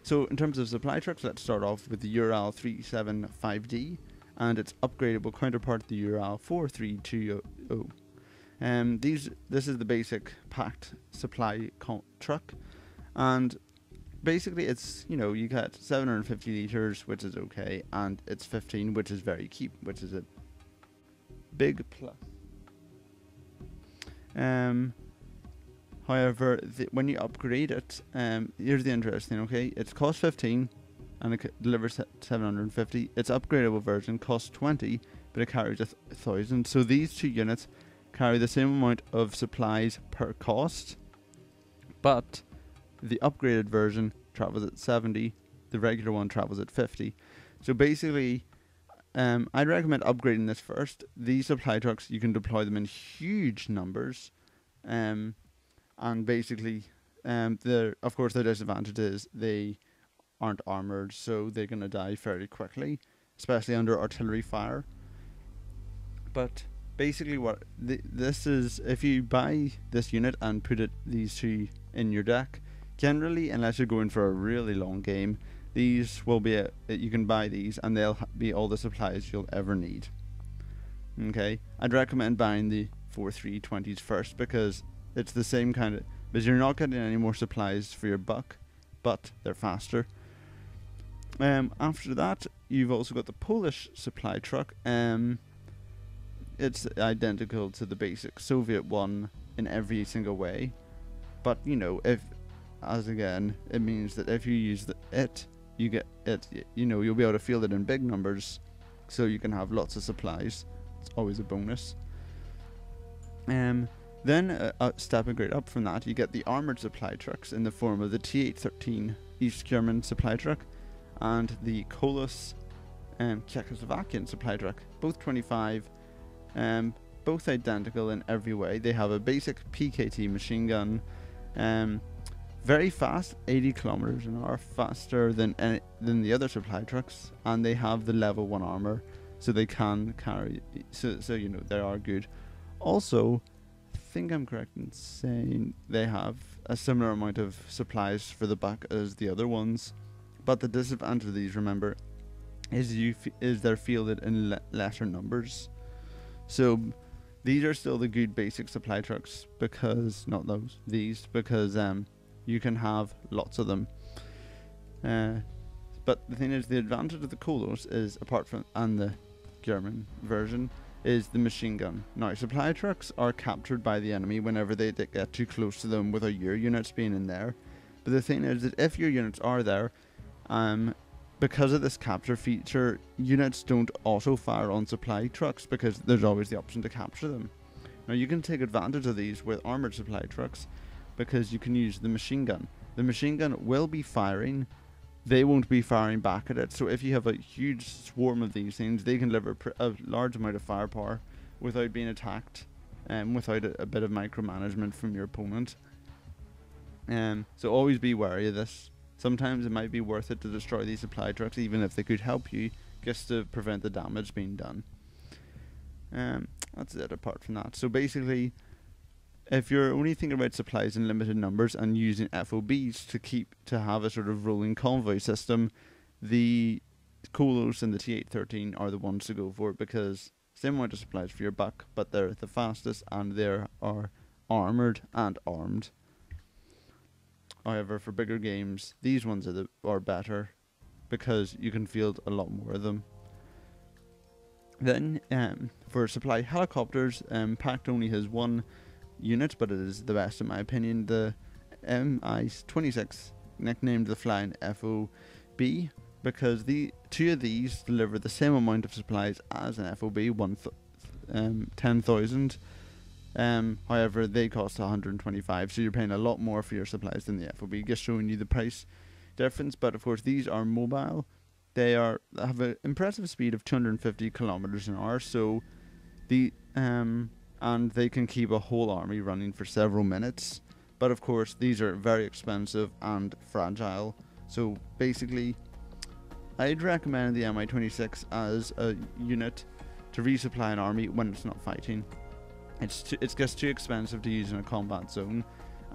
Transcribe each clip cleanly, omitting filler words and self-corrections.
So in terms of supply trucks, let's start off with the Ural 375D and its upgradable counterpart, the Ural 4320. This is the basic packed supply truck, and basically it's, you get 750 liters, which is okay, and it's 15, which is very cheap, which is a big plus. However, when you upgrade it, here's the interesting thing, okay? It costs 15 and it delivers 750. Its upgradable version costs 20, but it carries 1,000. So these two units carry the same amount of supplies per cost, but the upgraded version travels at 70, the regular one travels at 50. So basically, I'd recommend upgrading this first. These supply trucks, you can deploy them in huge numbers, and basically, of course, their disadvantage is they aren't armored, so they're going to die fairly quickly, especially under artillery fire. But basically, what this is, if you buy this unit and put these two in your deck, generally, unless you're going for a really long game, these will be you can buy these and they'll be all the supplies you'll ever need. Okay, I'd recommend buying the 4320s first, because it's the same kind of, because you're not getting any more supplies for your buck, but they're faster. After that, you've also got the Polish supply truck. It's identical to the basic Soviet one in every single way, but it means that if you use you get it, you'll be able to field it in big numbers, so you can have lots of supplies. It's always a bonus. Then stepping great up from that, you get the armoured supply trucks in the form of the T813 East German supply truck and the Kolos Czechoslovakian supply truck, both 25, both identical in every way. They have a basic PKT machine gun, very fast, 80 kilometers an hour, faster than the other supply trucks, and they have the level 1 armor, so they can carry, so they are good. Also, I think I'm correct in saying they have a similar amount of supplies for the back as the other ones, but the disadvantage of these, remember, is they're fielded in lesser numbers. So these are still the good basic supply trucks, because you can have lots of them. But the thing is, the advantage of the Kolos is, apart from, and the German version, is the machine gun. Now, supply trucks are captured by the enemy whenever they get too close to them without your units being in there. But the thing is that if your units are there, because of this capture feature, units don't auto fire on supply trucks, because there's always the option to capture them. Now, you can take advantage of these with armored supply trucks, because you can use the machine gun. The machine gun will be firing, they won't be firing back at it. So if you have a huge swarm of these things, they can deliver a large amount of firepower without being attacked, and without a bit of micromanagement from your opponent. So always be wary of this. Sometimes it might be worth it to destroy these supply trucks, even if they could help you, just to prevent the damage being done. That's it apart from that. So basically, if you're only thinking about supplies in limited numbers and using FOBs to have a sort of rolling convoy system, the Kolos and the T813 are the ones to go for, because same amount of supplies for your buck, but they're the fastest and they are armoured and armed. However, for bigger games, these ones are better, because you can field a lot more of them. Then, for supply helicopters, PACT only has one unit, but it is the best in my opinion, the Mi-26, nicknamed the Flying FOB, because the two of these deliver the same amount of supplies as an FOB, 10,000. However, they cost 125, so you're paying a lot more for your supplies than the FOB, just showing you the price difference. But of course, these are mobile. They have an impressive speed of 250 kilometers an hour, so and they can keep a whole army running for several minutes. But of course, these are very expensive and fragile, so basically I'd recommend the Mi-26 as a unit to resupply an army when it's not fighting. It's just too expensive to use in a combat zone,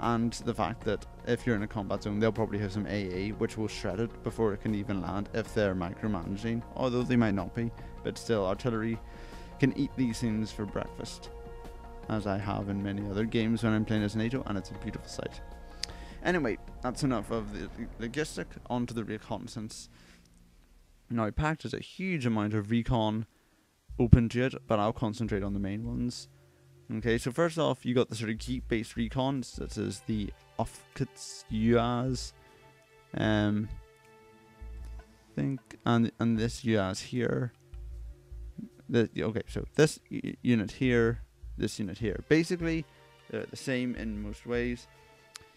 and the fact that if you're in a combat zone, they'll probably have some AA, which will shred it before it can even land if they're micromanaging, although they might not be, but still, artillery can eat these things for breakfast, as I have in many other games when I'm playing as NATO, and it's a beautiful sight. Anyway, that's enough of the logistic, onto the reconnaissance. Now, PACT has a huge amount of recon open to it, but I'll concentrate on the main ones. Okay, so first off, you got the sort of keep-based recon, such as the Offcuts UAS, think, and this UAS here. Okay, so this unit here, this unit here. Basically, they're the same in most ways.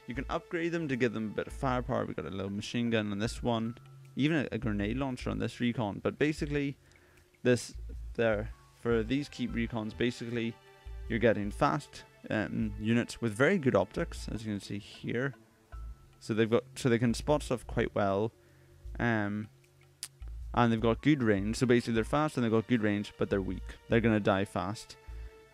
You can upgrade them to give them a bit of firepower. We've got a little machine gun on this one, even a grenade launcher on this recon. But basically, for these keep recons, basically, you're getting fast units with very good optics, as you can see here. So they can spot stuff quite well, and they've got good range. So basically, they're fast and they've got good range, but they're weak. They're gonna die fast.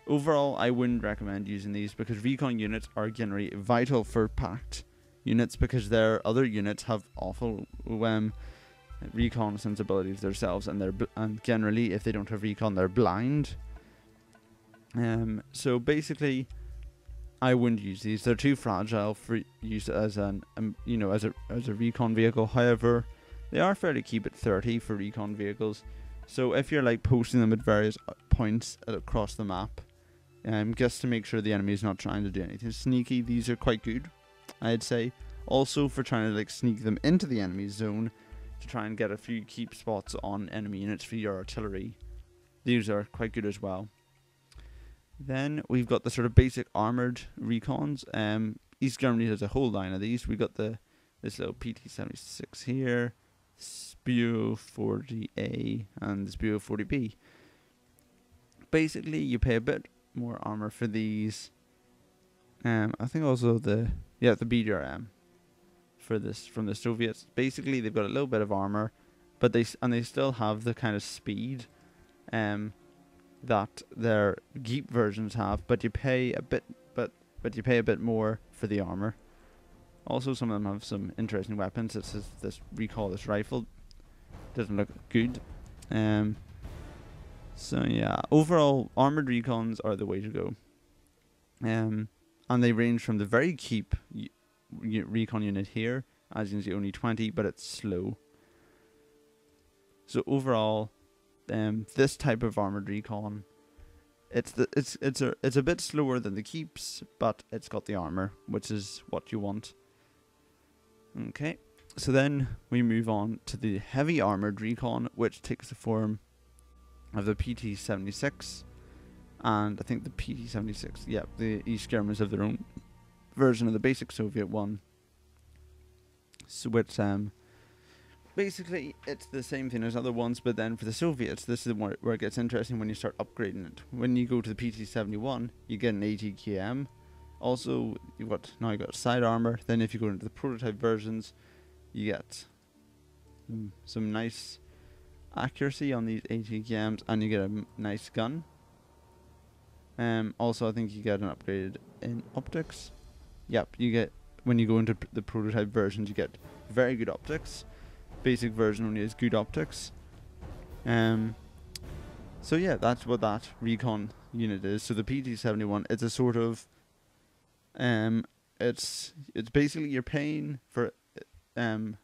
Overall, I wouldn't recommend using these because recon units are generally vital for PACT units because their other units have awful reconnaissance abilities themselves, and generally, if they don't have recon, they're blind. So basically, I wouldn't use these. They're too fragile for use as an as a recon vehicle. However, they are fair to keep at 30 for recon vehicles. So if you're like posting them at various points across the map, just to make sure the enemy is not trying to do anything sneaky, these are quite good, I'd say. Also for trying to like sneak them into the enemy zone to try and get a few keep spots on enemy units for your artillery. These are quite good as well. Then we've got the sort of basic armoured recons. East Germany has a whole line of these. We got this little PT-76 here, Speo 40A, and the Speo 40B. Basically, you pay a bit more armour for these. I think also the BDRM for this from the Soviets. Basically, they've got a little bit of armour, but they still have the kind of speed that their Geep versions have, but you pay a bit more for the armor. Also, some of them have some interesting weapons. This rifle doesn't look good. So yeah, overall, armored recons are the way to go. And they range from the very keep recon unit here, as you can see, only 20, but it's slow. So overall, this type of armored recon, it's a bit slower than the keeps, but it's got the armor, which is what you want. Okay, so then we move on to the heavy armored recon, which takes the form of the PT-76, and I think the PT-76, yeah, the East Germans have their own version of the basic Soviet one. So which basically, it's the same thing as other ones, but then for the Soviets, this is where it gets interesting when you start upgrading it. When you go to the PT-71, you get an ATKM. Also, you've got side armor. Then if you go into the prototype versions, you get some nice accuracy on these ATKMs, and you get a nice gun. Also, I think you get an upgrade in optics. Yep, you get, when you go into the prototype versions, you get very good optics. Basic version only has good optics. So yeah, that's what that recon unit is. So the PT-71, it's a sort of it's basically you're paying for an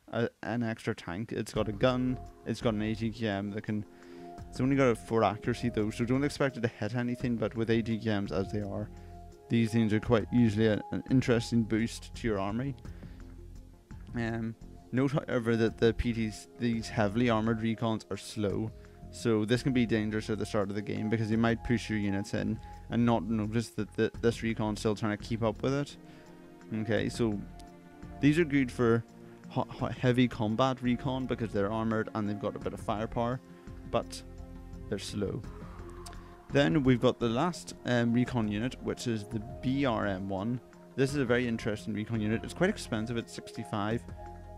extra tank. It's got a gun, it's got an ATKM that can, it's only got a 4 accuracy though, so don't expect it to hit anything, but with ATKMs as they are, these things are quite usually an interesting boost to your army. Note, however, that these heavily armoured recons are slow, so this can be dangerous at the start of the game because you might push your units in and not notice that this recon's still trying to keep up with it. Okay, so these are good for heavy combat recon because they're armoured and they've got a bit of firepower, but they're slow. Then we've got the last recon unit, which is the BRM1. This is a very interesting recon unit. It's quite expensive, it's 65,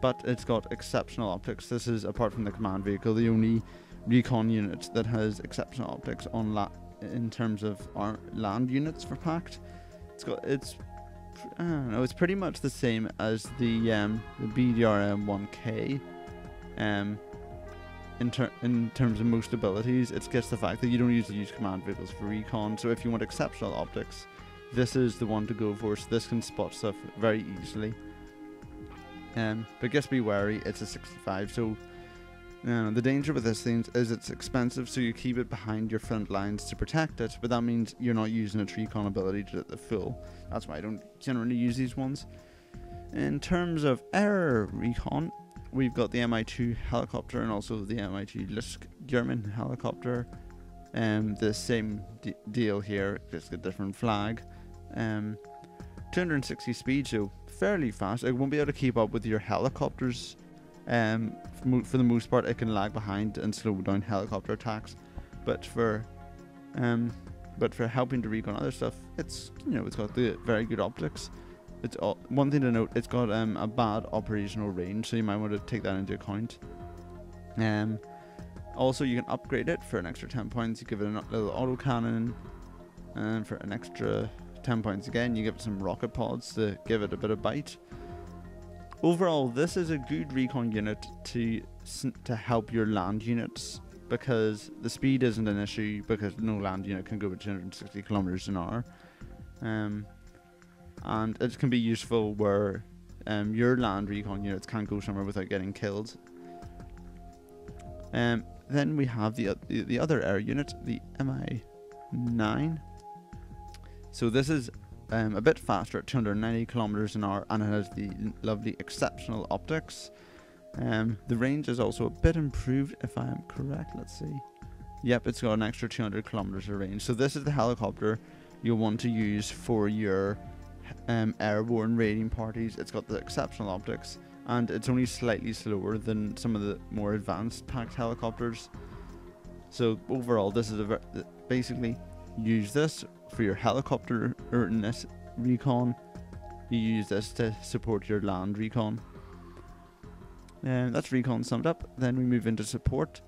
but it's got exceptional optics. This is, apart from the command vehicle, the only recon unit that has exceptional optics on in terms of our land units for PACT. I don't know, it's pretty much the same as the BDRM 1K. In terms of most abilities, it gets the fact that you don't usually use command vehicles for recon. So if you want exceptional optics, this is the one to go for. So this can spot stuff very easily. But just be wary, it's a 65. So the danger with this thing is it's expensive, so you keep it behind your front lines to protect it, but that means you're not using its recon ability to the full. That's why I don't generally use these ones. In terms of air recon, we've got the MI2 helicopter and also the MI2 Lusk German helicopter. The same deal here, just a different flag. 260 speed, so fairly fast. It won't be able to keep up with your helicopters. For the most part, it can lag behind and slow down helicopter attacks. But for helping to recon other stuff, it's got the very good optics. It's one thing to note, it's got a bad operational range, so you might want to take that into account. Also, you can upgrade it for an extra 10 points. You give it a little autocannon, and for an extra 10 points again, you give it some rocket pods to give it a bit of bite. Overall, this is a good recon unit to help your land units, because the speed isn't an issue, because no land unit can go at 260 kilometers an hour. And it can be useful where your land recon units can't go somewhere without getting killed. Then we have the other air unit, the MI9. So this is a bit faster at 290 kilometers an hour, and it has the lovely exceptional optics. The range is also a bit improved, if I am correct. Let's see. Yep, it's got an extra 200 kilometers of range. So this is the helicopter you'll want to use for your airborne raiding parties. It's got the exceptional optics, and it's only slightly slower than some of the more advanced packed helicopters. So overall, this is basically use this for your helicopter recon. You use this to support your land recon. And that's recon summed up. Then we move into support.